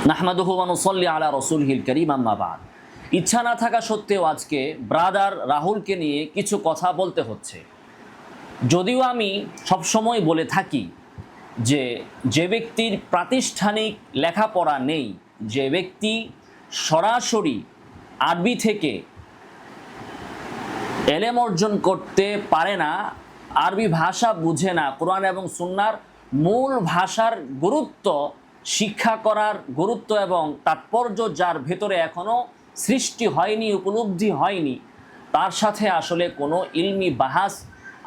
নাহমাদুহু ওয়া নুসাল্লি আলা রাসূলিহিল কারীম আম্মা বা'দ। ইচ্ছা না থাকা সত্ত্বেও আজকে ব্রাদার রাহুলকে নিয়ে কিছু কথা বলতে হচ্ছে। যদিও আমি সবসময় বলে থাকি যে যে ব্যক্তির প্রাতিষ্ঠানিক লেখাপড়া নেই, যে ব্যক্তি সরাসরি আরবি থেকে এলেম অর্জন করতে পারে না, আরবি ভাষা বুঝে না, কোরআন এবং সুন্নাহর মূল ভাষার গুরুত্ব শিক্ষা করার গুরুত্ব এবং তাৎপর্য যার ভেতরে এখনও সৃষ্টি হয়নি, উপলব্ধি হয়নি, তার সাথে আসলে কোনো ইলমি বাহাস,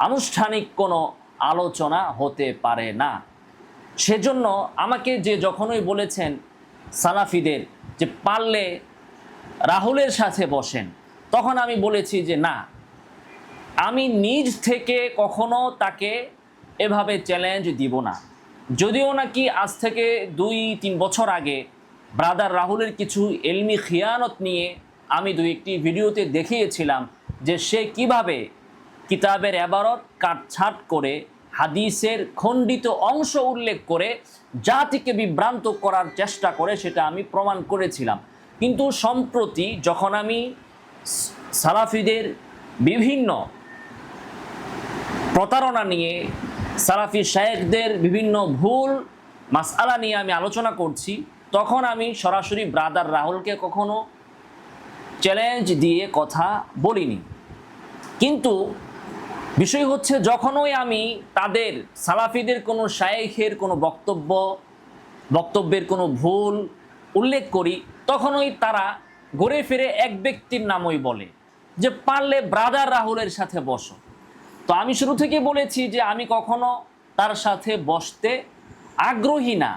আনুষ্ঠানিক কোনো আলোচনা হতে পারে না। সেজন্য আমাকে যে যখনই বলেছেন সালাফিদের যে পারলে রাহুলের সাথে বসেন, তখন আমি বলেছি যে না, আমি নিজ থেকে কখনো তাকে এভাবে চ্যালেঞ্জ দিব না। যদিও নাকি আজ থেকে 2-3 বছর আগে ব্রাদার রাহুলের কিছু এলমি খিয়ানত নিয়ে আমি 2-1টি ভিডিওতে দেখিয়েছিলাম যে সে কিভাবে কিতাবের এবারত কাটছাট করে হাদিসের খণ্ডিত অংশ উল্লেখ করে জাতিকে বিভ্রান্ত করার চেষ্টা করে, সেটা আমি প্রমাণ করেছিলাম। কিন্তু সম্প্রতি যখন আমি সালাফিদের বিভিন্ন প্রতারণা নিয়ে, সালাফি শায়েখদের বিভিন্ন ভুল মাসআলা নিয়ে আমি আলোচনা করছি, তখন আমি সরাসরি ব্রাদার রাহুলকে কখনো চ্যালেঞ্জ দিয়ে কথা বলিনি। কিন্তু বিষয় হচ্ছে, যখনই আমি তাদের সালাফিদের কোনো শায়েখের কোনো বক্তব্যের কোনো ভুল উল্লেখ করি, তখনই তারা ঘুরে ফিরে এক ব্যক্তির নামই বলে যে পারলে ব্রাদার রাহুলের সাথে বসো। তো আমি শুরু থেকে বলেছি যে আমি কখনো তার সাথে বসতে আগ্রহী না,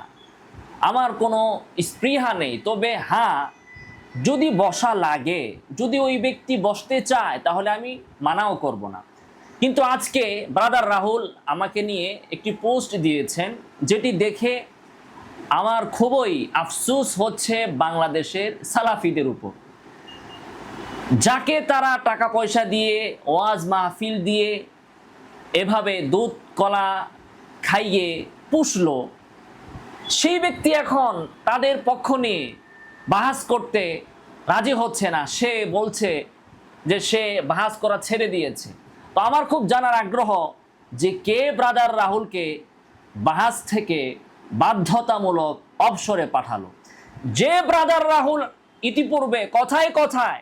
আমার কোনো স্পৃহা নেই। তবে হ্যাঁ, যদি বসা লাগে, যদি ওই ব্যক্তি বসতে চায়, তাহলে আমি মানাও করব না। কিন্তু আজকে ব্রাদার রাহুল আমাকে নিয়ে একটি পোস্ট দিয়েছেন, যেটি দেখে আমার খুবই আফসোস হচ্ছে বাংলাদেশের সালাফিদের উপর, যাকে তারা টাকা পয়সা দিয়ে, ওয়াজ মাহফিল দিয়ে এভাবে দুধ কলা খাইয়ে পুষলো। সেই ব্যক্তি এখন তাদের পক্ষ নিয়ে বাহাস করতে রাজি হচ্ছে না। সে বলছে যে সে বাহাস করা ছেড়ে দিয়েছে। তো আমার খুব জানার আগ্রহ যে কে ব্রাদার রাহুলকে বাহাস থেকে বাধ্যতামূলক অবসরে পাঠালো। যে ব্রাদার রাহুল ইতিপূর্বে কথায় কথায়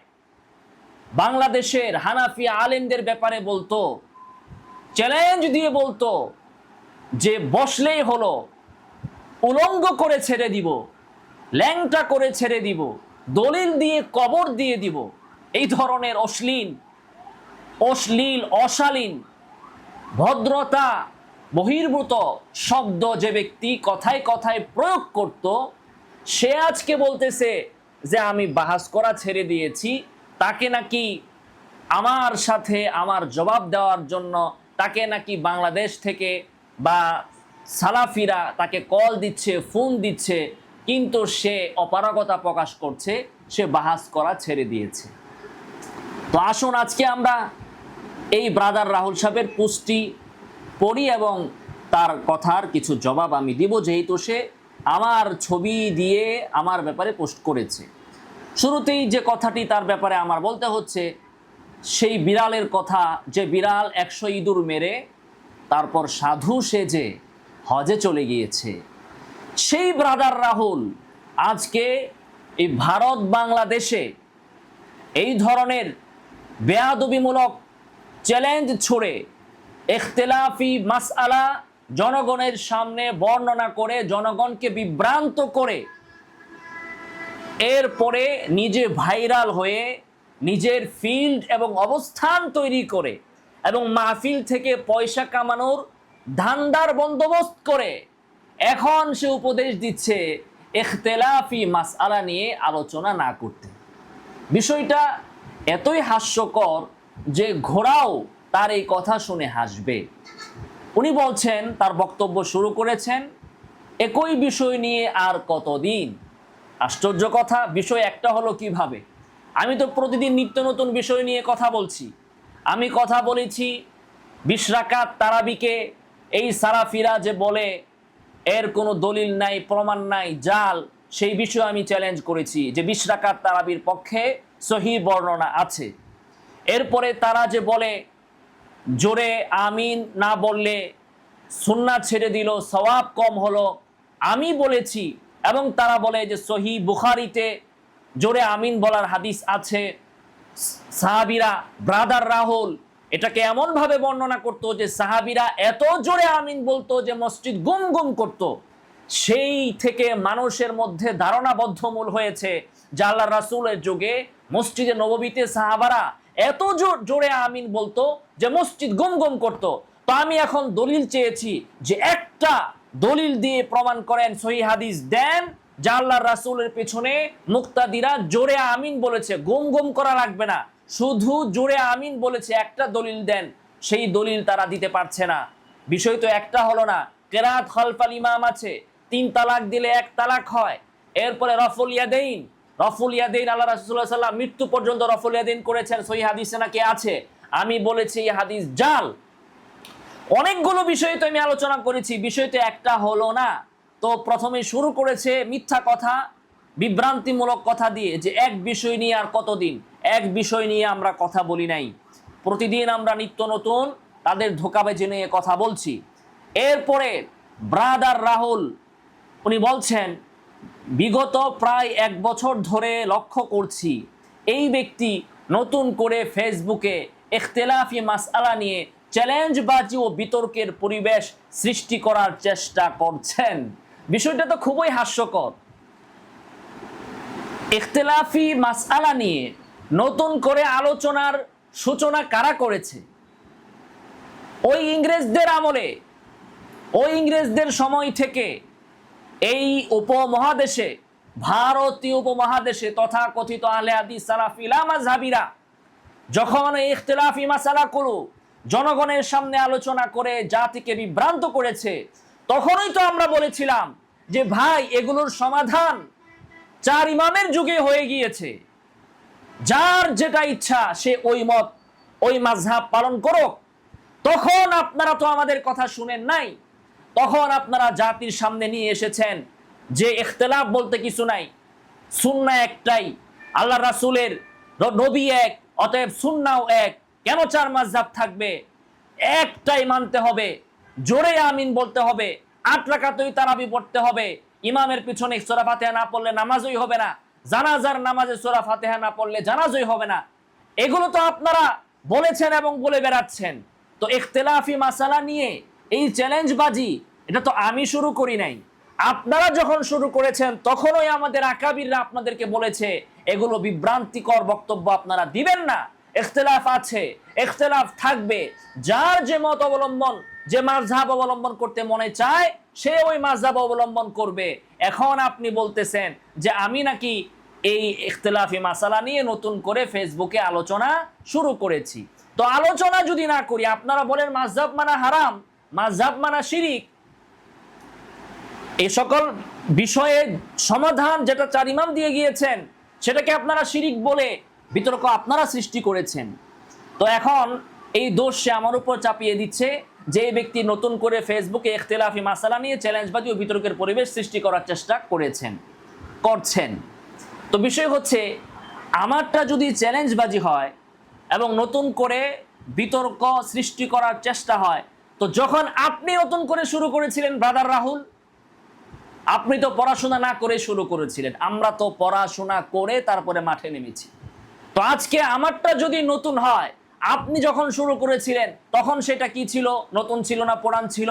বাংলাদেশের হানাফি আলেমদের ব্যাপারে বলতো, চ্যালেঞ্জ দিয়ে বলতো যে বসলেই হলো, উলঙ্গ করে ছেড়ে দিব, ল্যাংটা করে ছেড়ে দিব, দলিল দিয়ে কবর দিয়ে দিব, এই ধরনের অশ্লীল অশালীন ভদ্রতা বহির্ভূত শব্দ যে ব্যক্তি কথায় কথায় প্রয়োগ করত, সে আজকে বলতেছে যে আমি বাহাস করা ছেড়ে দিয়েছি। তাকে নাকি আমার সাথে আমার জবাব দেওয়ার জন্য তাকে নাকি বাংলাদেশ থেকে বা সালাফিরা তাকে কল দিচ্ছে, ফোন দিচ্ছে, কিন্তু সে অপারগতা প্রকাশ করছে, সে বাহাস করা ছেড়ে দিয়েছে। তো আসুন আজকে আমরা এই ব্রাদার রাহুল সাহেবের পোস্টটি পড়ি এবং তার কথার কিছু জবাব আমি দিব, যেহেতু সে আমার ছবি দিয়ে আমার ব্যাপারে পোস্ট করেছে। শুরুতেই যে কথাটি তার ব্যাপারে আমার বলতে হচ্ছে, সেই বিড়ালের কথা, যে বিড়াল 100 ইঁদুর মেরে তারপর সাধু সেজে হজে চলে গিয়েছে। সেই ব্রাদার রাহুল আজকে এই ভারত বাংলাদেশে এই ধরনের বেয়াদবিমূলক চ্যালেঞ্জ ছড়ে ইখতিলাফি মাসআলা জনগণের সামনে বর্ণনা করে, জনগণকে বিভ্রান্ত করে, এরপরে নিজে ভাইরাল হয়ে নিজের ফিল্ড এবং অবস্থান তৈরি করে এবং মাহফিল থেকে পয়সা কামানোর ধান্দার বন্দোবস্ত করে এখন সে উপদেশ দিচ্ছে ইখতিলাফি মাসআলা নিয়ে আলোচনা না করতে। বিষয়টা এতই হাস্যকর যে ঘোড়াও তার এই কথা শুনে হাসবে। উনি বলছেন, তার বক্তব্য শুরু করেছেন, একই বিষয় নিয়ে আর কতদিন। আশ্চর্য কথা, বিষয় একটা হলো কিভাবে? আমি তো প্রতিদিন নিত্য নতুন বিষয় নিয়ে কথা বলছি। আমি কথা বলেছি 20 রাকাত তারাবিকে এই সালাফিরা যে বলে এর কোনো দলিল নাই, প্রমাণ নাই, জাল, সেই বিষয়ে আমি চ্যালেঞ্জ করেছি যে 20 রাকাত তারাবির পক্ষে সহিহ বর্ণনা আছে। এরপরে তারা যে বলে জোরে আমিন না বললে সুন্নাত ছেড়ে দিল, সওয়াব কম হলো, আমি বলেছি এবং তারা বলে যে সহিহ বুখারীতে জোরে আমিন বলার হাদিস আছে। সাহাবীরা, ব্রাদার রাহুল এটাকে এমনভাবে বর্ণনা করতো যে সাহাবীরা এত জোরে আমিন বলতো যে মসজিদ গুম গুম করতো। সেই থেকে মানুষের মধ্যে ধারণা বদ্ধমূল হয়েছে যে আল্লাহ রাসূলের যুগে মসজিদে নববীতে সাহাবারা এত জোরে আমিন বলতো যে মসজিদ গুম গুম করতো। তো আমি এখন দলিল চেয়েছি যে একটা দলিল দিয়ে প্রমাণ করেন, সহিহ হাদিস দেন যে আল্লাহর রাসূলের পেছনে মুক্তাদিরা জোরে আমিন বলেছে, গুম গুম করা লাগবে না, শুধু জোরে আমিন বলেছে, একটা দলিল দেন। সেই দলিল তারা দিতে পারছে না। বিষয় তো একটা হলো না, কেরাত খালফাল ইমাম আছে, 3 তালাক দিলে 1 তালাক হয়। এরপরে রফুল ইয়াদাইন, আল্লাহ রাসূল সাল্লাল্লাহু আলাইহি ওয়াসাল্লাম মৃত্যু পর্যন্ত রফুল ইয়াদাইন করেছেন, সহিহ হাদিসে নাকি আছে। আমি বলেছি এই হাদিস জাল। অনেকগুলো বিষয় তো আমি আলোচনা করেছি, বিষয় তো একটা হলো না। তো প্রথমে শুরু করেছে মিথ্যা কথা, বিভ্রান্তিমূলক কথা দিয়ে যে এক বিষয় নিয়ে আর কতদিন, এক বিষয় নিয়ে আমরা কথা বলি নাই। প্রতিদিন আমরা নিত্য নতুন তাদের ধোঁকাবাজি নিয়ে কথা বলছি। এরপরে ব্রাদার রাহুল উনি বলছেন বিগত প্রায় 1 বছর ধরে লক্ষ্য করছি এই ব্যক্তি নতুন করে ফেসবুকে ইখতিলাফি মাসআলা নিয়ে চ্যালেঞ্জবাজি ও বিতর্কের পরিবেশ সৃষ্টি করার চেষ্টা করছেন। বিষয়টা তো খুবই হাস্যকর। ইখতিলাফি মাসআলা নিয়ে নতুন করে আলোচনার সূচনা কারা করেছে? ওই ইংরেজদের আমলে, ওই ইংরেজদের সময় থেকে এই উপমহাদেশে, ভারতীয় উপমহাদেশে তথাকথিত আহলে হাদিস সালাফি মাযহাবীরা যখন এই ইখতিলাফি মাসালাগুলো জনগণের সামনে আলোচনা করে জাতিকে বিভ্রান্ত করেছে, তখনই তো আমরা বলেছিলাম যে ভাই এগুলোর সমাধান 4 ইমামের যুগে হয়ে গিয়েছে, যার যেটা ইচ্ছা সে ওই মত ওই মাযহাব পালন করুক। তখন আপনারা তো আমাদের কথা শুনেন নাই। তখন আপনারা জাতির সামনে নিয়ে এসেছেন যে ইখতিলাফ বলতে কিছু নাই, সুন্নাহ একটাই, আল্লাহ রাসূলের নবী এক, অতএব সুন্নাহও এক, কেন 4 মাযহাব থাকবে? একটাই মানতে হবে, জোরে আমিন বলতে হবে, 8 রাকাতই তারাবি পড়তে হবে, ইমামের পিছনে সূরা ফাতিহা না পড়লে নামাজই হবে না, জানাজার নামাজে সূরা ফাতিহা না পড়লে জানাজাই হবে না। এগুলো তো আপনারা বলেছেন এবং বলে বেড়াচ্ছেন। তো ইখতিলাফি মাসালা নিয়ে এই চ্যালেঞ্জবাজি এটা তো আমি শুরু করি নাই, আপনারা যখন শুরু করেছেন তখনই আমাদের আকাবিররা আপনাদেরকে বলেছে এগুলো বিভ্রান্তিকর বক্তব্য আপনারা দিবেন না। ইখতিলাফ আছে, ইখতিলাফ থাকবে, যার যে মত অবলম্বন, যে মাযহাব অবলম্বন করতে মনে চায় সে ওই মাযহাব অবলম্বন করবে। এখন আপনি বলতেছেন যে আমি নাকি এই ইখতিলাফি মাসালা নিয়ে নতুন করে ফেসবুকে আলোচনা শুরু করেছি। তো আলোচনা যদি না করি, আপনারা বলেন মাযহাব মানা হারাম, মাযহাব মানা শিরিক, এই সকল বিষয়ে সমাধান যেটা 4 ইমাম দিয়ে গিয়েছেন সেটাকে আপনারা শিরিক বলে বিতর্ক আপনারা সৃষ্টি করেছেন। তো এখন এই দোষ সে আমার উপর চাপিয়ে দিচ্ছে যে এই ব্যক্তি নতুন করে ফেসবুকে ইখতিলাফি মাসালা নিয়ে চ্যালেঞ্জবাজি ও বিতর্কের পরিবেশ সৃষ্টি করার চেষ্টা করছেন। তো বিষয় হচ্ছে আমারটা যদি চ্যালেঞ্জবাজি হয় এবং নতুন করে বিতর্ক সৃষ্টি করার চেষ্টা হয়, তো যখন আপনি নতুন করে শুরু করেছিলেন ব্রাদার রাহুল, আপনি তো পড়াশোনা না করে শুরু করেছিলেন, আমরা তো পড়াশোনা করে তারপরে মাঠে নেমেছি। তো আজকে আমারটা যদি নতুন হয়, আপনি যখন শুরু করেছিলেন তখন সেটা কি ছিল? নতুন ছিল না পুরান ছিল?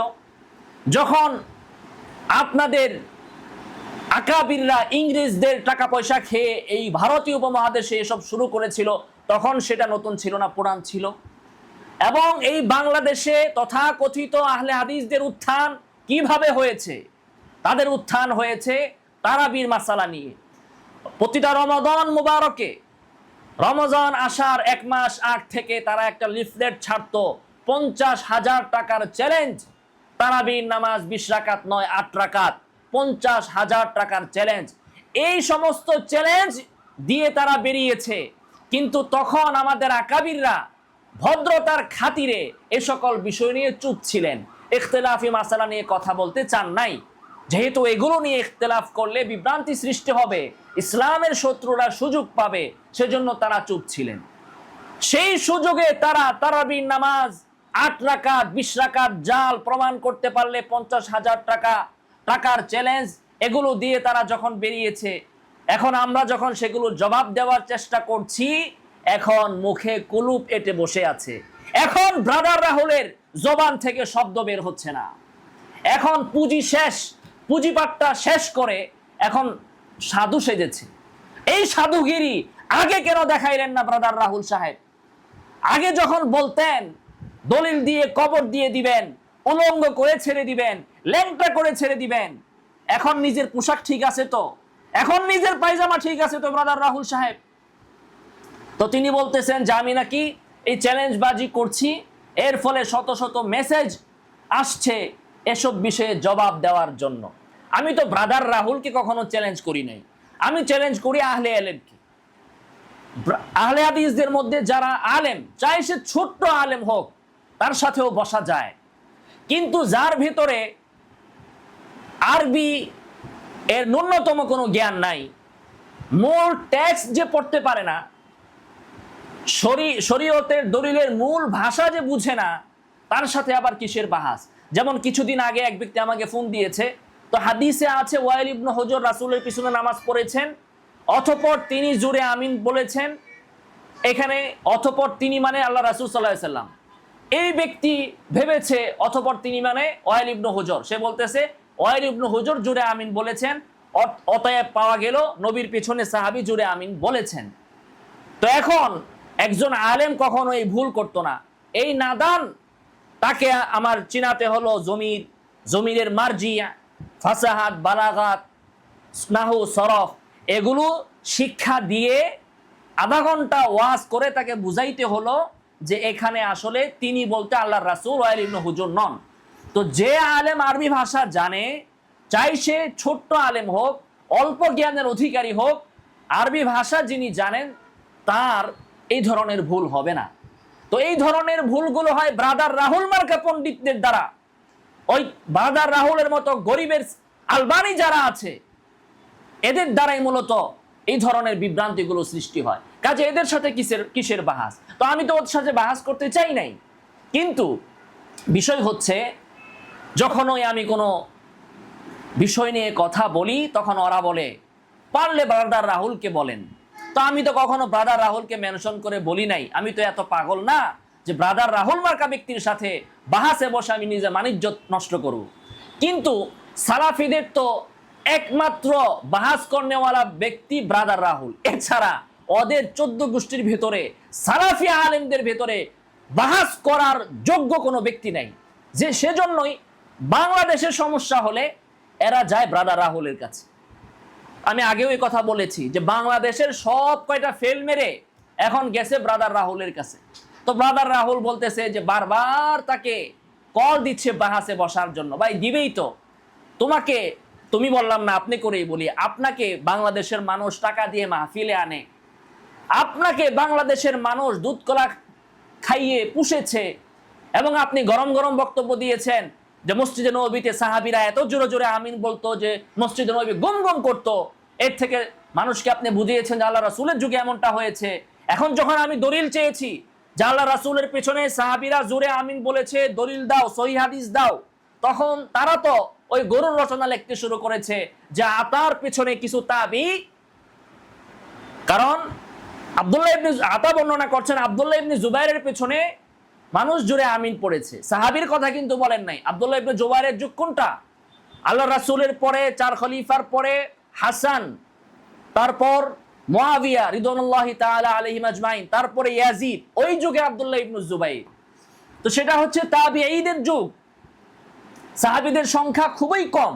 যখন আপনাদের আকাবিররা ইংরেজদের টাকা পয়সা খেয়ে এই ভারতীয় উপমহাদেশে এসব শুরু করেছিল তখন সেটা নতুন ছিল না পুরান ছিল? এবং এই বাংলাদেশে তথাকথিত আহলে হাদিসদের উত্থান কিভাবে হয়েছে? তাদের উত্থান হয়েছে তারাবির মাসালা নিয়ে। প্রতিটা রমাদান মুবারকে, রমজান আসার 1 মাস আগ থেকে তারা একটা লিফলেট ছাড়তো, 50,000 টাকার চ্যালেঞ্জ, তারাবির নামাজ 20 রাকাত নয় 8 রাকাত, 50,000 টাকার চ্যালেঞ্জ। এই সমস্ত চ্যালেঞ্জ দিয়ে তারা বেরিয়েছে। কিন্তু তখন আমাদের আকাবিররা ভদ্রতার খাতিরে এ সকল বিষয় নিয়ে চুপ ছিলেন, ইখতিলাফি মাসালা নিয়ে কথা বলতে চান নাই। যেহেতু এগুলো নিয়ে ইখতিলাফ করলে বিভ্রান্তি সৃষ্টি হবে, ইসলামের শত্রুরা সুযোগ পাবে, সেজন্য তারা চুপ ছিলেন। সেই সুযোগে তারা তারাবির নামাজ 8 রাকাত 20 রাকাত জাল প্রমাণ করতে পারলে 50,000 টাকার চ্যালেঞ্জ, এগুলো দিয়ে তারা যখন বেরিয়েছে, এখন আমরা যখন সেগুলো জবাব দেওয়ার চেষ্টা করছি, এখন মুখে কুলুপ এঁটে বসে আছে। এখন ব্রাদার রাহুলের জবান থেকে শব্দ বের হচ্ছে না। এখন পুঁজিপাটটা শেষ করে এখন সাধু সেজেছে। এই সাধুগিরি আগে কেন দেখাইলেন না ব্রাদার রাহুল সাহেব? আগে যখন বলতেন দলিল দিয়ে কবর দিয়ে দিবেন, উলঙ্গ করে ছেড়ে দিবেন, ল্যাংটা করে ছেড়ে দিবেন, এখন নিজের পোশাক ঠিক আছে তো? এখন নিজের পায়জামা ঠিক আছে তো ব্রাদার রাহুল সাহেব? তো তিনি বলতেছেন যে আমি নাকি এই চ্যালেঞ্জবাজি করছি, এর ফলে শত শত মেসেজ আসছে এসব বিষয়ে জবাব দেওয়ার জন্য। আমি তো ব্রাদার রাহুলকে কখনো চ্যালেঞ্জ করি নাই, আমি চ্যালেঞ্জ করি আহলে ইলমকে। আহলে হাদিসদের মধ্যে যারা আলেম, চাই সে ছোট্ট আলেম হোক, তার সাথেও বসা যায়। কিন্তু যার ভিতরে আরবি এর ন্যূনতম কোনো জ্ঞান নাই, মূল টেক্সট যে পড়তে পারে না, শরীয়তের দলিলের মূল ভাষা যে বুঝে না, তার সাথে আবার কিসের বাহাস? যেমন কিছুদিন আগে এক ব্যক্তি আমাকে ফোন দিয়েছে, তো হাদিসে আছে ওয়াইল ইবনে হুজর রাসূলের পিছনে নামাজ পড়েছেন, অতঃপর তিনি জোরে আমিন বলেছেন। এখানে অতঃপর তিনি মানে আল্লাহ রাসূল সাল্লাল্লাহু আলাইহি সাল্লাম। এই ব্যক্তি ভেবেছে অতঃপর তিনি মানে ওয়াইল ইবনে হুজর। সে বলতেছে ওয়াইল ইবনে হুজর জোরে আমিন বলেছেন, অতএব পাওয়া গেল নবীর পিছনে সাহাবী জোরে আমিন বলেছেন। তো এখন একজন আলেম কখনো এই ভুল করতো না। এই নাদান তাকে আমার চিনাতে হলো জমিরের মার্জিয়া, ফাসাহাত, বালাগাত, নাহু, সরফ, এগুলো শিক্ষা দিয়ে আধা ঘন্টা ওয়াজ করে তাকে বুঝাইতে হলো যে এখানে আসলে তিনি বলতে আল্লাহর রাসূল ওয়াইল ইবনে হুজর নন। তো যে আলেম আরবি ভাষা জানে, চাই সে ছোট্ট আলেম হোক, অল্প জ্ঞানের অধিকারী হোক, আরবি ভাষা যিনি জানেন তার এই ধরনের ভুল হবে না। তো এই ধরনের ভুলগুলো হয় ব্রাদার রাহুল মার্কা পণ্ডিতদের দ্বারা। ওই ব্রাদার রাহুলের মতো গরিবের আলবানি যারা আছে, এদের দ্বারাই মূলত এই ধরনের বিভ্রান্তিগুলো সৃষ্টি হয়। কাজে এদের সাথে কিসের বাহাস? তো আমি তো ওদের সাথে বাহাস করতে চাই নাই। কিন্তু বিষয় হচ্ছে, যখনই আমি কোনো বিষয় নিয়ে কথা বলি, তখন ওরা বলে পারলে ব্রাদার রাহুলকে বলেন। তো আমি তো কখনো ব্রাদার রাহুলকে মেনশন করে বলি নাই। আমি তো এত পাগল না যে ব্রাদার রাহুল মার্কা ব্যক্তির সাথে বাহাসে বসে আমি নিজে মানিজ্য নষ্ট করব। কিন্তু সালাফিদের তো একমাত্র বাহাস করনেওয়ালা ব্যক্তি ব্রাদার রাহুল। এছাড়া ওদের 14 গোষ্ঠীর ভেতরে, সালাফি আলেমদের ভেতরে বাহাস করার যোগ্য কোনো ব্যক্তি নাই। যে সেজন্যই বাংলাদেশের সমস্যা হলে এরা যায় ব্রাদার রাহুলের কাছে। আমি আগেও এই কথা বলেছি যে বাংলাদেশের সব কয়টা ফেল মেরে এখন গেছে ব্রাদার রাহুলের কাছে। তো ব্রাদার রাহুল বলতেছে যে বারবার তাকে কল দিচ্ছে বাহাসে বসার জন্য। ভাই দিবেই তো, তুমি বললাম না, আপনি করেই বলি, আপনাকে বাংলাদেশের মানুষ টাকা দিয়ে মাহফিলে আনে, আপনাকে বাংলাদেশের মানুষ দুধ কলা খাইয়ে পুষেছে, এবং আপনি গরম গরম বক্তব্য দিয়েছেন যে মসজিদে নববীতে সাহাবীরা এত জোরে জোরে আমিন বলতো যে মসজিদে নববী গম গম করতো। এর থেকে মানুষকে আপনি বুঝিয়েছেন যে আল্লাহ রাসূলের যুগে এমনটা হয়েছে। এখন যখন আমি দলিল চেয়েছি যে আল্লাহ রাসূলের পেছনে সাহাবীরা জোরে আমিন বলেছে, দলিল দাও, সহিহ হাদিস দাও, তখন তারা তো ওই গরুর রচনা লিখতে শুরু করেছে যে আতার পেছনে কিছু তাবি। কারণ আব্দুল্লাহ ইবনে আতা বর্ণনা করছেন আব্দুল্লাহ ইবনে জুবাইরের পেছনে মানুষ জুড়ে আমিন পড়েছে, সাহাবীর কথা কিন্তু বলেন নাই। আব্দুল্লাহ ইবনে জুবাইরের যুগ কোনটা? আল্লাহ রাসূলের পরে 4 খলিফার পরে হাসান, তারপর মুয়াবিয়া রিদওয়ানুল্লাহি তাআলা আলাইহিম আজমাইন, তারপরে ইয়াজিদ, ওই যুগে আব্দুল্লাহ ইবনে জুবাইর। তো সেটা হচ্ছে তাবিঈদের যুগ, সাহাবীদের সংখ্যা খুবই কম।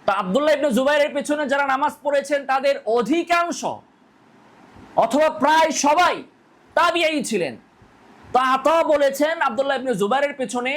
তো আব্দুল্লাহ ইবনে জুবাইরের পেছনে যারা নামাজ পড়েছেন তাদের অধিকাংশ অথবা প্রায় সবাই তাবিঈ ছিলেন। তো আতা বলেছেন আব্দুল্লাহ ইবনে জুবাইরের পেছনে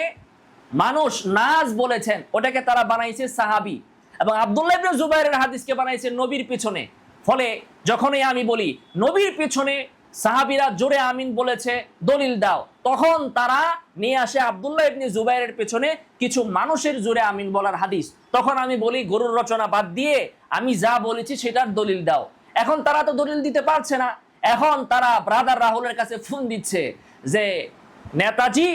মানুষ নাজ বলেছেন, ওটাকে তারা বানাইছে সাহাবী, এবং আব্দুল্লাহ ইবনে জুবাইরের হাদিসকে বানাইছে নবীর পেছনে। ফলে যখনই আমি বলি নবীর পেছনে সাহাবীরা জোরে আমিন বলেছে, দলিল দাও, তখন তারা নিয়ে আসে আব্দুল্লাহ ইবনে জুবাইরের পেছনে কিছু মানুষের জোরে আমিন বলার হাদিস। তখন আমি বলি গরুর রচনা বাদ দিয়ে আমি যা বলেছি সেটার দলিল দাও। এখন তারা তো দলিল দিতে পারছে না। এখন তারা ব্রাদার রাহুলের কাছে ফোন দিচ্ছে যে নেতাজি,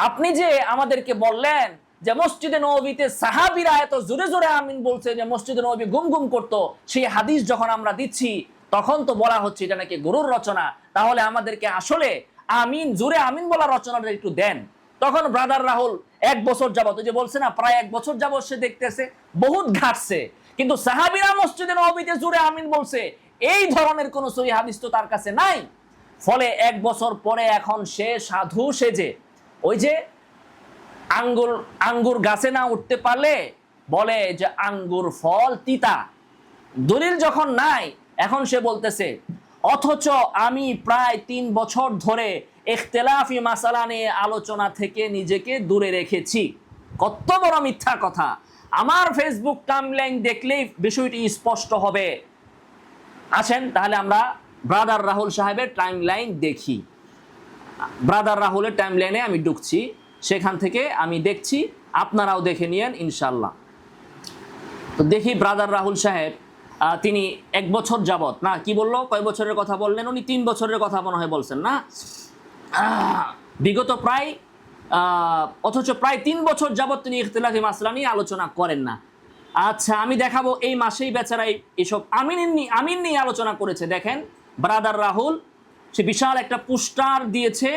আপনি যে আমাদেরকে বললেন যে মসজিদে নববীতে সাহাবীরা এত জোরে জোরে আমিন বলছে যে মসজিদে নববী গুম গুম করতো, সেই হাদিস যখন আমরা দিচ্ছি তখন তো বলা হচ্ছে এটা নাকি গরুর রচনা, তাহলে আমাদেরকে আসলে আমিন জোরে আমিন বলা রচনাটা একটু দেন। তখন ব্রাদার রাহুল 1 বছর যাবত, যে বলছে না প্রায় 1 বছর যাবত সে দেখতেছে, বহুত ঘাটছে, কিন্তু সাহাবীরা মসজিদে নববীতে জোরে আমিন বলছে এই ধরনের কোন সহিহ হাদিস তো তার কাছে নাই। ফলে 1 বছর পরে এখন সে সাধু সেজে ওই যে আঙ্গুর গাছে না উঠতে পারলে বলে যে আঙ্গুর ফল তিতা, দলিল যখন নাই এখন সে বলতেছে অথচ আমি প্রায় 3 বছর ধরে ইখতিলাফি মাসালা নিয়ে আলোচনা থেকে নিজেকে দূরে রেখেছি। কত বড় মিথ্যা কথা! আমার ফেসবুক টাইমলাইন দেখলেই বিষয়টি স্পষ্ট হবে। আসেন তাহলে আমরা ব্রাদার রাহুল সাহেবের টাইমলাইন দেখি। ব্রাদার রাহুলের টাইমলাইনে আমি ঢুকছি, সেখান থেকে আমি দেখছি, আপনারাও দেখে নিয়েন ইনশাল্লাহ। তো দেখি ব্রাদার রাহুল সাহেব তিনি 1 বছর যাবত, না কি বললো, কয় বছরের কথা বললেন উনি? 3 বছরের কথা মনে হয় বলছেন না, বিগত প্রায় অথচ প্রায় 3 বছর যাবত তিনি ইখতিলাফি মাসলা নিয়ে আলোচনা করেন না। আচ্ছা আমি দেখাবো এই মাসেই বেচারাই এসব আমিন নিয়ে আলোচনা করেছে। দেখেন ব্রাদার রাহুল সে বিশাল একটা পোস্টার দিয়েছে,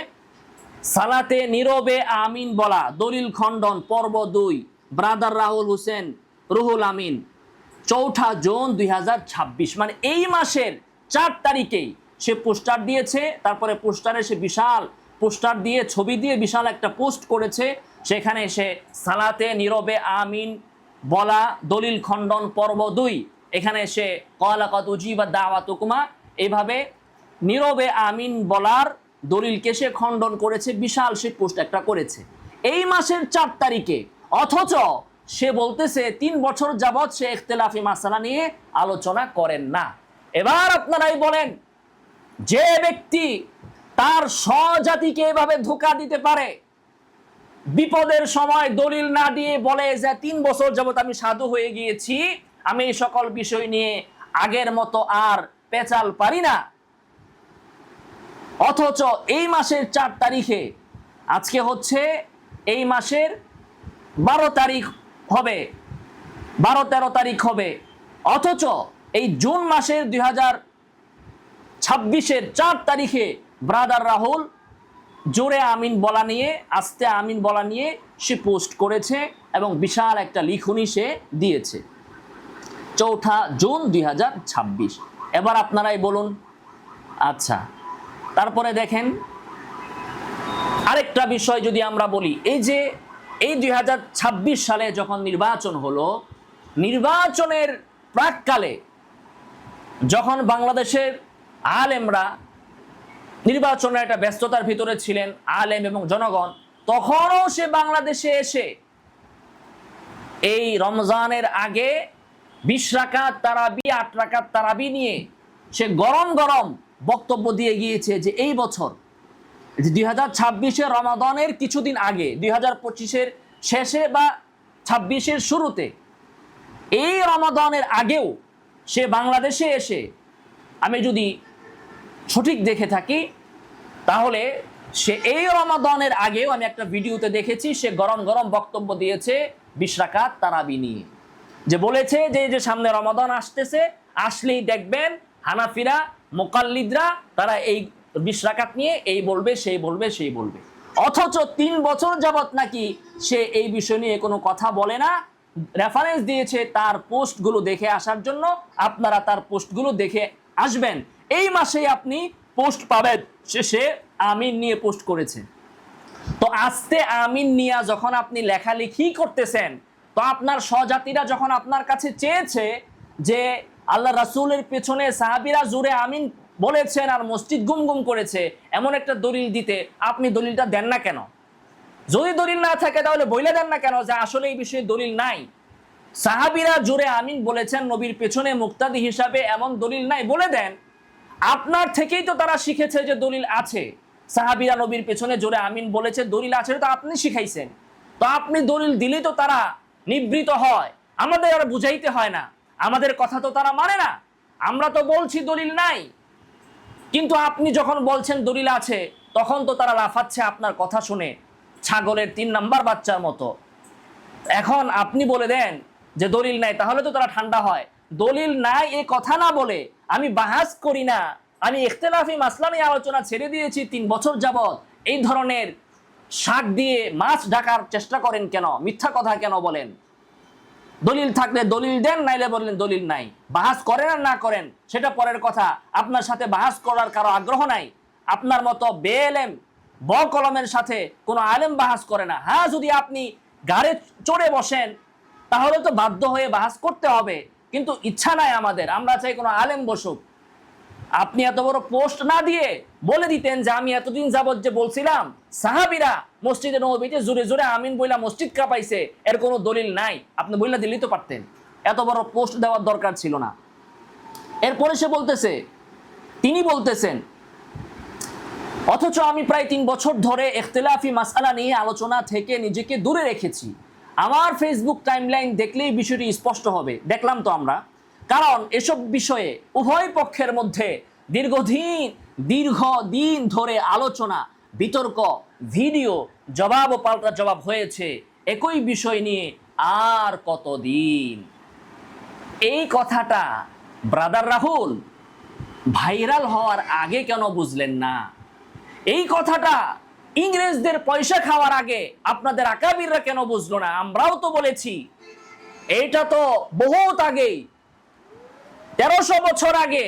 সালাতে নীরবে আমিন বলা দলিল খণ্ডন পর্ব 2, ব্রাদার রাহুল হোসেন রুহুল আমিন, 4 জুন 2026, মানে এই মাসের 4 তারিখেই সে পোস্টার দিয়েছে। তারপরে পোস্টারে সে বিশাল পোস্টার দিয়ে ছবি দিয়ে বিশাল একটা পোস্ট করেছে, সেখানে সে সালাতে নীরবে আমিন বলা দলিল খণ্ডন পর্ব 2, এখানে সে ক্বালা কাদ উজিবা দাওয়াতুকুমা এইভাবে নীরবে আমিন বলার দলিলকে সে খণ্ডন করেছে, বিশাল সে পোস্ট একটা করেছে এই মাসের 4 তারিখে। অথচ সে বলতেছে 3 বছর যাবত সে ইখতিলাফি মাসালা নিয়ে আলোচনা করেন না। এবার আপনারাই বলেন, যে ব্যক্তি তার স্বজাতিকে এভাবে ধোঁকা দিতে পারে, বিপদের সময় দলিল না দিয়ে বলে যে 3 বছর যাবত আমি সাধু হয়ে গিয়েছি, আমি এই সকল বিষয় নিয়ে আগের মতো আর পেঁচাল পারি না, অথচ এই মাসের 4 তারিখে, আজকে হচ্ছে এই মাসের 12 তারিখ হবে, 12-13 তারিখ হবে, অথচ এই জুন মাসের 2026-এর 4 তারিখে ব্রাদার রাহুল জোরে আমিন বলা নিয়ে, আস্তে আমিন বলা নিয়ে সে পোস্ট করেছে এবং বিশাল একটা লিখনি সে দিয়েছে 4 জুন 2026। এবার আপনারাই বলুন। আচ্ছা তারপরে দেখেন আরেকটা বিষয় যদি আমরা বলি, এই যে এই 2026 সালে যখন নির্বাচন হলো, নির্বাচনের প্রাককালে যখন বাংলাদেশের আলেমরা নির্বাচনের একটা ব্যস্ততার ভিতরে ছিলেন, আলেম এবং জনগণ, তখনও সে বাংলাদেশে এসে এই রমজানের আগে 20 রাকাত তারাবি 8 রাকাত তারাবি নিয়ে সে গরম গরম বক্তব্য দিয়ে গিয়েছে যে এই বছর 2026-এর রমাদানের কিছুদিন আগে, 2025-এর শেষে বা 26-এর শুরুতে, এই রমাদানের আগেও সে বাংলাদেশে এসে, আমি যদি সঠিক দেখে থাকি তাহলে সে এই রমাদানের আগেও আমি একটা ভিডিওতে দেখেছি সে গরম গরম বক্তব্য দিয়েছে 20 রাকাত তারাবি নিয়ে, যে বলেছে যে যে সামনে রমাদান আসতেছে, আসলেই দেখবেন হানাফিরা মুকাল্লিদরা তারা এই 20 রাকাত নিয়ে এই বলবে সেই বলবে সেই বলবে। অথচ 3 বছর যাবত নাকি সে এই বিষয় নিয়ে কোনো কথা বলে না। রেফারেন্স দিয়েছে তার পোস্টগুলো দেখে আসার জন্য, আপনারা তার পোস্টগুলো দেখে আসবেন, এই মাসেই আপনি পোস্ট পাবেন সে আমিন নিয়ে পোস্ট করেছে। তো আস্তে আমিন নিয়ে যখন আপনি লেখালেখি করতেছেন, তো আপনার স্বজাতিরা যখন আপনার কাছে চেয়েছে যে আল্লাহ রাসূলের পেছনে সাহাবীরা জোরে আমিন বলেছেন আর মসজিদ গুম গুম করেছে এমন একটা দলিল দিতে, আপনি দলিলটা দেন না কেন? যদি দলিল না থাকে তাহলে বলে দেন না কেন যে আসলে এই বিষয়ে দলিল নাই, সাহাবীরা জোরে আমিন বলেছেন নবীর পেছনে মুক্তাদি হিসাবে, এমন দলিল নাই, বলে দেন। আপনার থেকেই তো তারা শিখেছে যে দলিল আছে, সাহাবীরা নবীর পেছনে জোরে আমিন বলেছে, দলিল আছে, তো আপনি শিখাইছেন। তো আপনি দলিল দিলেই তো তারা নিবৃত হয়, আমাদের আর বুঝাইতে হয় না, আমাদের কথা তো তারা মানে না। আমরা তো বলছি দলিল নাই, কিন্তু আপনি যখন বলছেন দলিল আছে, তখন তো তারা লাফাচ্ছে আপনার কথা শুনে ছাগলের 3 নাম্বার বাচ্চার মতো। এখন আপনি বলে দেন যে দলিল নাই, তাহলে তো তারা ঠান্ডা হয়। দলিল নাই এই কথা না বলে আমি বাহাস করি না, আমি ইখতিলাফি মাসলা নিয়ে আলোচনা ছেড়ে দিয়েছি 3 বছর যাবত। এই ধরনের শাক দিয়ে মাছ ঢাকার চেষ্টা করেন কেন? মিথ্যা কথা কেন বলেন? দলিল থাকলে দলিল দেন, নাইলে বললেন দলিল নাই। বাহাস করেন আর না করেন সেটা পরের কথা, আপনার সাথে বাহাস করার কারো আগ্রহ নাই। আপনার মতো বেএলেম কলমের সাথে কোনো আলেম বাহাস করে না। হ্যাঁ, যদি আপনি গাড়ে চড়ে বসেন তাহলে তো বাধ্য হয়ে বাহাস করতে হবে, কিন্তু ইচ্ছা নাই আমাদের, আমরা চাই কোনো আলেম বসুক। আপনি এত বড় পোস্ট না দিয়ে বলে দিতেন যে আমি এতদিন যাবত যে বলছিলাম সাহাবীরা মসজিদে নববীতে জোরে জোরে আমিন বইলা মসজিদ কাঁপাইছে, এর কোনো দলিল নাই, আপনি বইলা দিলেই তো পারতেন, এত বড় পোস্ট দেওয়ার দরকার ছিল না। এরপরে সে বলতেছে, তিনি বলতেছেন, অথচ আমি প্রায় 3 বছর ধরে ইখতিলাফি মাসআলা নিয়ে আলোচনা থেকে নিজেকে দূরে রেখেছি। আমার ফেসবুক টাইমলাইন দেখলেই বিষয়টি স্পষ্ট হবে। দেখলাম তো আমরা, কারণ এসব বিষয়ে উভয় পক্ষের মধ্যে দীর্ঘদিন ধরে আলোচনা, বিতর্ক, ভিডিও, জবাব ও পাল্টা জবাব হয়েছে একই বিষয় নিয়ে আর কতদিন। এই কথাটা ব্রাদার রাহুল ভাইরাল হওয়ার আগে কেন বুঝলেন না? এই কথাটা ইংরেজদের পয়সা খাওয়ার আগে আপনাদের আকাবিররা কেন বুঝলো না? আমরাও তো বলেছি, এইটা তো বহুত আগেই, 1300 বছর আগে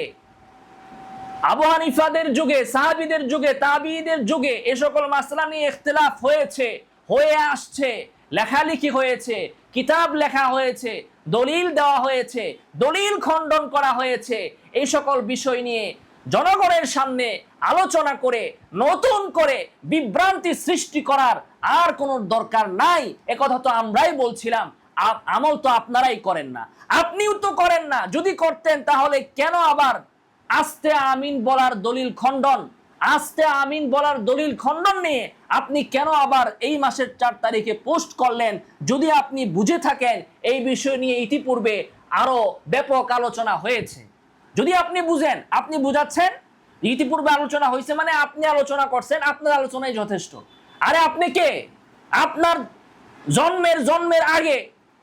আবু হানিফাদের যুগে, সাহাবীদের যুগে, তাবিঈদের যুগে এ সকল মাসলা নিয়ে ইখতিলাফ হয়েছে, হয়ে আসছে, লেখালেখি হয়েছে, কিতাব লেখা হয়েছে, দলিল দেওয়া হয়েছে, দলিল খণ্ডন করা হয়েছে। এই সকল বিষয় নিয়ে জনগণের সামনে আলোচনা করে নতুন করে বিভ্রান্তি সৃষ্টি করার আর কোনো দরকার নাই। একথা তো আমরাই বলছিলাম, আমল তো আপনারাই করেন না, আপনিও তো করেন না। যদি করতেন তাহলে কেন আবার আস্তে আমিন বলার দলিল খণ্ডন, আস্তে আমিন বলার দলিল খণ্ডন নিয়ে আপনি কেন আবার এই মাসের 4 তারিখে পোস্ট করলেন? যদি আপনি বুঝে থাকেন এই বিষয় নিয়ে ইতিপূর্বে আরো ব্যাপক আলোচনা হয়েছে, যদি আপনি বুঝেন, আপনি বুঝাচ্ছেন ইতিপূর্বে আলোচনা হয়েছে মানে আপনি আলোচনা করছেন, আপনার আলোচনাই যথেষ্ট। আরে আপনি কে? আপনার জন্মের আগে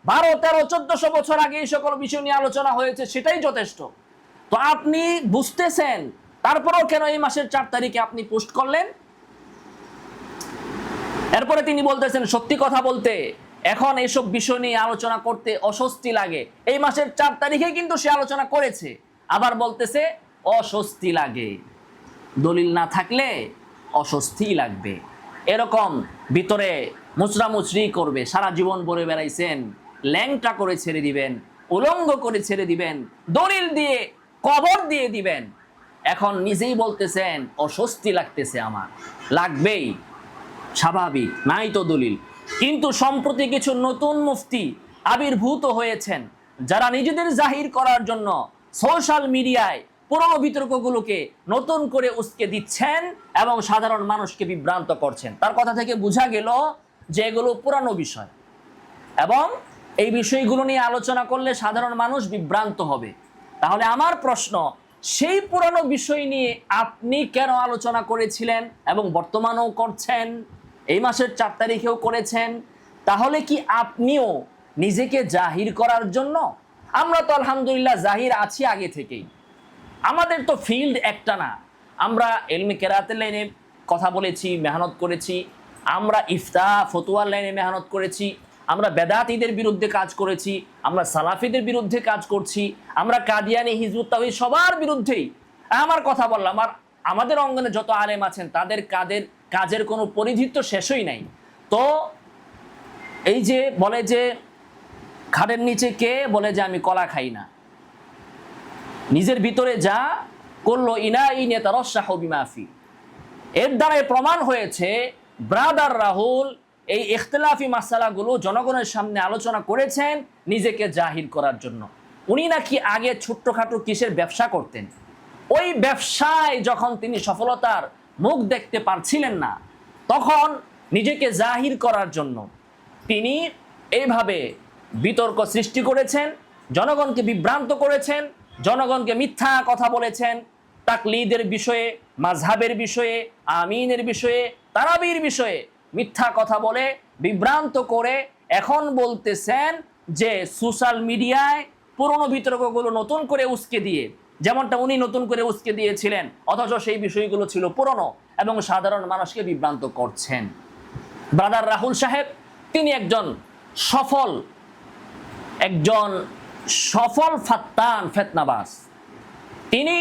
12, 13, 1400 বছর আগে এই সকল বিষয় নিয়ে আলোচনা হয়েছে, সেটাই যথেষ্ট। তো আপনি বুঝতেছেন, তারপরেও কেন এই মাসের 4 তারিখে আপনি পোস্ট করলেন? এরপরে তিনি বলতেছেন, সত্যি কথা বলতে এখন এইসব বিষয় নিয়ে আলোচনা করতে অস্বস্তি লাগে। এই মাসের 4 তারিখে কিন্তু সে আলোচনা করেছে, আবার বলতেছে অস্বস্তি লাগে। দলিল না থাকলে অস্বস্তি লাগবে, এরকম ভিতরে মুচড়ামুচড়ি করবে। সারা জীবন বলে বেড়াইছেন, ল্যাংটা করে ছেড়ে দিবেন, উলঙ্গ করে ছেড়ে দিবেন, দলিল দিয়ে কবর দিয়ে দিবেন। এখন নিজেই বলতেছেন অস্বস্তি লাগতেছে, আমার লাগবেই, স্বাভাবিক, নাই তো দলিল। কিন্তু সম্প্রতি কিছু নতুন মুফতি আবির্ভূত হয়েছেন, যারা নিজেদের জাহির করার জন্য সোশ্যাল মিডিয়ায় পুরনো বিতর্কগুলোকে নতুন করে উস্কে দিচ্ছেন এবং সাধারণ মানুষকে বিভ্রান্ত করছেন। তার কথা থেকে বোঝা গেল যে এগুলো পুরানো বিষয় এবং এই বিষয়গুলো নিয়ে আলোচনা করলে সাধারণ মানুষ বিভ্রান্ত হবে। তাহলে আমার প্রশ্ন, সেই পুরানো বিষয় নিয়ে আপনি কেন আলোচনা করেছিলেন এবং বর্তমানেও করছেন, এই মাসের 4 তারিখেও করেছেন? তাহলে কি আপনিও নিজেকে জাহির করার জন্য? আমরা তো আলহামদুলিল্লাহ জাহির আছি আগে থেকেই, আমাদের তো ফিল্ড একটা না। আমরা ইলমে কেরাতের লাইনে কথা বলেছি, মেহনত করেছি, আমরা ইফতা ফতোয়ার লাইনে মেহনত করেছি, আমরা বেদাতীদের বিরুদ্ধে কাজ করেছি, আমরা সালাফিদের বিরুদ্ধে কাজ করছি, আমরা কাদিয়ানি, হিজবুত তাওহীদ সবার বিরুদ্ধেই আমার কথা বললাম। আর আমাদের অঙ্গনে যত আলেম আছেন তাদের কাজের কোনো পরিধি তো শেষই নাই। তো এই যে বলে যে খাটের নিচে কে বলে যে আমি কলা খাই না, নিজের ভিতরে যা করলো ইনাইনে তারাশাহু বিমাফি, এর দ্বারাই প্রমাণ হয়েছে ব্রাদার রাহুল এই ইখতিলাফি মাসালাগুলো জনগণের সামনে আলোচনা করেছেন নিজেকে জাহির করার জন্য। উনি নাকি আগে ছোট্টখাটো কিসের ব্যবসা করতেন, ওই ব্যবসায় যখন তিনি সফলতার মুখ দেখতে পারছিলেন না, তখন নিজেকে জাহির করার জন্য তিনি এইভাবে বিতর্ক সৃষ্টি করেছেন, জনগণকে বিভ্রান্ত করেছেন, জনগণকে মিথ্যা কথা বলেছেন, তাকলিদের বিষয়ে, মাযহাবের বিষয়ে, আমিনের বিষয়ে, তারাবির বিষয়ে মিথ্যা কথা বলে বিভ্রান্ত করে এখন বলতেছেন যে সোশ্যাল মিডিয়ায় পুরনো বিতর্কগুলো নতুন করে উস্কে দিয়ে, যেমনটা উনি নতুন করে উস্কে দিয়েছিলেন, অথচ সেই বিষয়গুলো ছিল পুরনো এবং সাধারণ মানুষকে বিভ্রান্ত করছেন। ব্রাদার রাহুল সাহেব তিনি একজন সফল ফাত্তান, ফেতনাবাজ। তিনি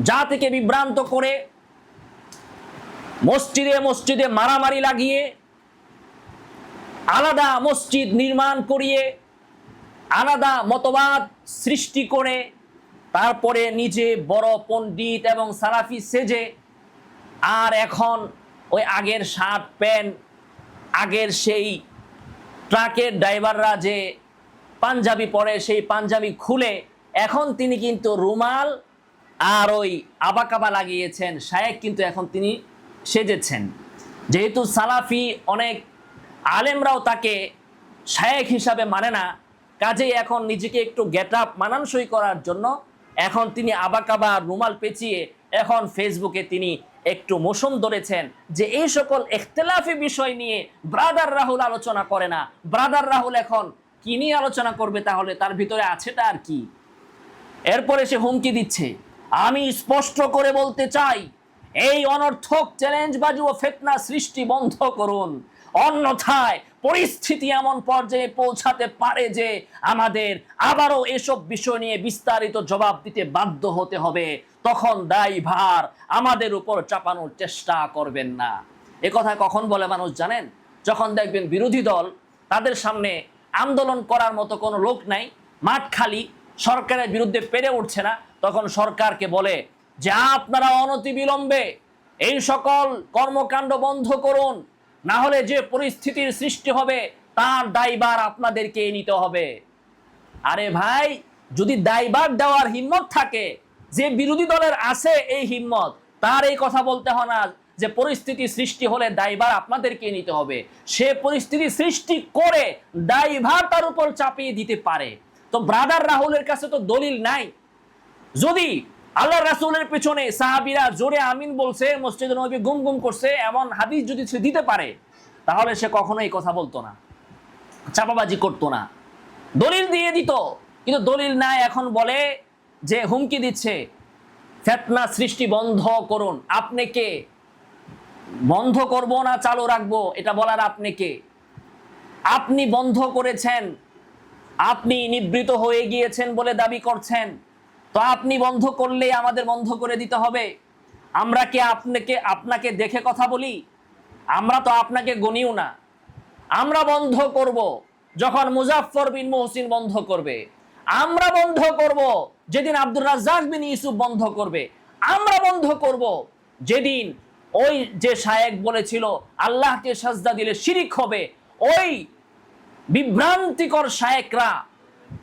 জাতিকে বিভ্রান্ত করে মসজিদে মসজিদে মারামারি লাগিয়ে, আলাদা মসজিদ নির্মাণ করিয়ে, আলাদা মতবাদ সৃষ্টি করে, তারপরে নিজে বড় পণ্ডিত এবং সালাফি সেজে, আর এখন ওই আগের শার্ট প্যান্ট, আগের সেই ট্রাকের ড্রাইভাররা যে পাঞ্জাবি পরে সেই পাঞ্জাবি খুলে এখন তিনি কিন্তু রুমাল আর ওই আবাকাবা লাগিয়েছেন, শায়েখ কিন্তু এখন তিনি সেজেছেন। যেহেতু সালাফি অনেক আলেমরাও তাকে শায়েখ হিসাবে মানে না, কাজেই এখন নিজেকে একটু গেট আপ মানানসই করার জন্য এখন তিনি আবাকাবা রুমাল পেঁচিয়ে এখন ফেসবুকে তিনি একটু মৌসুম ধরেছেন যে এই সকল ইখতিলাফি বিষয় নিয়ে ব্রাদার রাহুল আলোচনা করে না। ব্রাদার রাহুল এখন কি নিয়ে আলোচনা করবে, তাহলে তার ভিতরে আছেটা আর কি? এরপরে সে হুমকি দিচ্ছে, আমি স্পষ্ট করে বলতে চাই এই অনর্থক চ্যালেঞ্জবাজি ও ফিতনা সৃষ্টি বন্ধ করুন, অন্যথায় পরিস্থিতি এমন পর্যায়ে পৌঁছাতে পারে যে আমাদের আবারও এসব বিষয় নিয়ে বিস্তারিত জবাব দিতে বাধ্য হতে হবে, তখন দায়ভার আমাদের উপর চাপানোর চেষ্টা করবেন না। এ কথা কখন বলে মানুষ জানেন? যখন দেখবেন বিরোধী দল, তাদের সামনে আন্দোলন করার মতো কোনো লোক নাই, মাঠ খালি, সরকারের বিরুদ্ধে পেরে উঠছে না, তখন সরকারকে বলে যে আপনারা অনতিবিলম্বে এই সকল কর্মকাণ্ড বন্ধ করুন, না হলে যে পরিস্থিতির সৃষ্টি হবে তার দায়ভার আপনাদেরকে নিতে হবে। আরে ভাই, যদি দায়ভার দেওয়ার হিম্মত থাকে, যে বিরোধী দলের আছে এই হিম্মত, তার এই কথা বলতে হয় না যে পরিস্থিতি সৃষ্টি হলে দায়ভার আপনাদেরকে নিতে হবে। সে পরিস্থিতি সৃষ্টি করে দায়ভার তার উপর চাপিয়ে দিতে পারে। তো ব্রাদার রাহুলের কাছে তো দলিল নাই। যদি আল্লাহ রাসূলের পেছনে সাহাবীরা জোরে আমিন বলছে, মসজিদে নববী গুম গুম করছে, এমন হাদিস যদি সে দিতে পারে, তাহলে সে কখনোই কথা বলতো না, চাপাবাজি করতো না, দলিল দিয়ে দিত। কিন্তু দলিল নাই, এখন বলে যে হুমকি দিচ্ছে ফিতনা সৃষ্টি বন্ধ করুন। আপনি কে? বন্ধ করব না চালু রাখবো এটা বলার আপনি কে? আপনি বন্ধ করেছেন, আপনি নিবৃত হয়ে গিয়েছেন বলে দাবি করছেন, তো আপনি বন্ধ করলেই আমাদের বন্ধ করে দিতে হবে? আমরা কি আপনাকে দেখে কথা বলি? আমরা তো আপনাকে গনিও না। আমরা বন্ধ করব যখন মুজাফফর বিন মুহসিন বন্ধ করবে, আমরা বন্ধ করব যেদিন আব্দুর রাজ্জাক বিন ইউসুফ বন্ধ করবে, আমরা বন্ধ করব যেদিন ওই যে শায়েখ বলেছিল আল্লাহকে সাজদা দিলে শিরিক হবে, ওই বিভ্রান্তিকর শায়েকরা,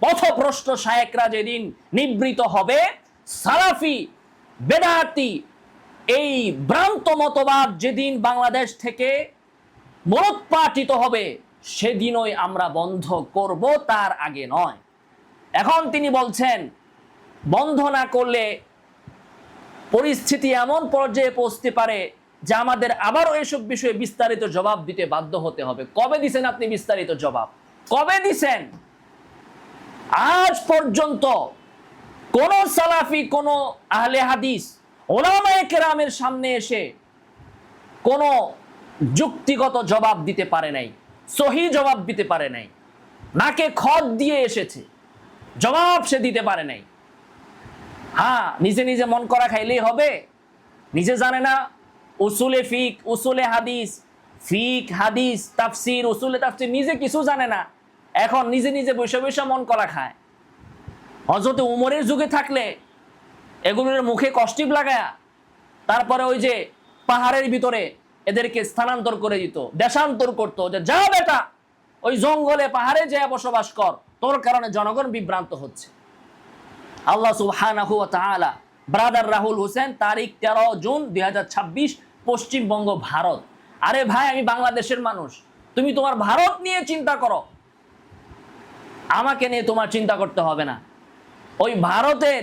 পথভ্রষ্ট শায়েকরা যেদিন নিবৃত হবে, সালাফি বেদাতি এই ভ্রান্ত মতবাদ যেদিন বাংলাদেশ থেকে মূলোৎপাটিত হবে, সেদিনই আমরা বন্ধ করব, তার আগে নয়। এখন তিনি বলছেন বন্ধ না করলে পরিস্থিতি এমন পর্যায়ে পৌঁছতে পারে যে আমাদের আবারও এসব বিষয়ে বিস্তারিত জবাব দিতে বাধ্য হতে হবে। কবে দিছেন আপনি বিস্তারিত জবাব? কবে দিছেন? আজ পর্যন্ত কোন সালাফি, কোন আহলে হাদিস, উলামায়ে কেরামের সামনে এসে কোন যুক্তিগত জবাব দিতে পারে নাই, সহি জবাব দিতে পারে নাই। নাকে খত দিয়ে এসেছে, জবাব সে দিতে পারে নাই। হ্যাঁ, নিজে নিজে মন করা খাইলেই হবে? নিজে জানে না উসুলে ফিক, উসুলে হাদিস, ফিক হাদিস তাফসির, উসুলে তাফসির, নিজে কিছু জানে না, এখন নিজে নিজে বসে বসে মন করা খায়। হযরত উমরের যুগে থাকলে এগুলোর মুখে কষ্টিপ লাগায়া তারপরে ওই যে পাহাড়ের ভিতরে এদেরকে স্থানান্তর করে দিত, দেশান্তর করতো, যে যা বেটা ওই জঙ্গলে পাহাড়ে যেয়ে বসবাস কর, তোর কারণে জনগণ বিভ্রান্ত হচ্ছে। আল্লাহ সুবহানাহু ওয়া তাআলা ব্রাদার রাহুল হোসেন, তারিখ 13 জুন 2026, পশ্চিমবঙ্গ, ভারত। আরে ভাই, আমি বাংলাদেশের মানুষ, তুমি তোমার ভারত নিয়ে চিন্তা করো, আমাকে নিয়ে তোমার চিন্তা করতে হবে না। ওই ভারতের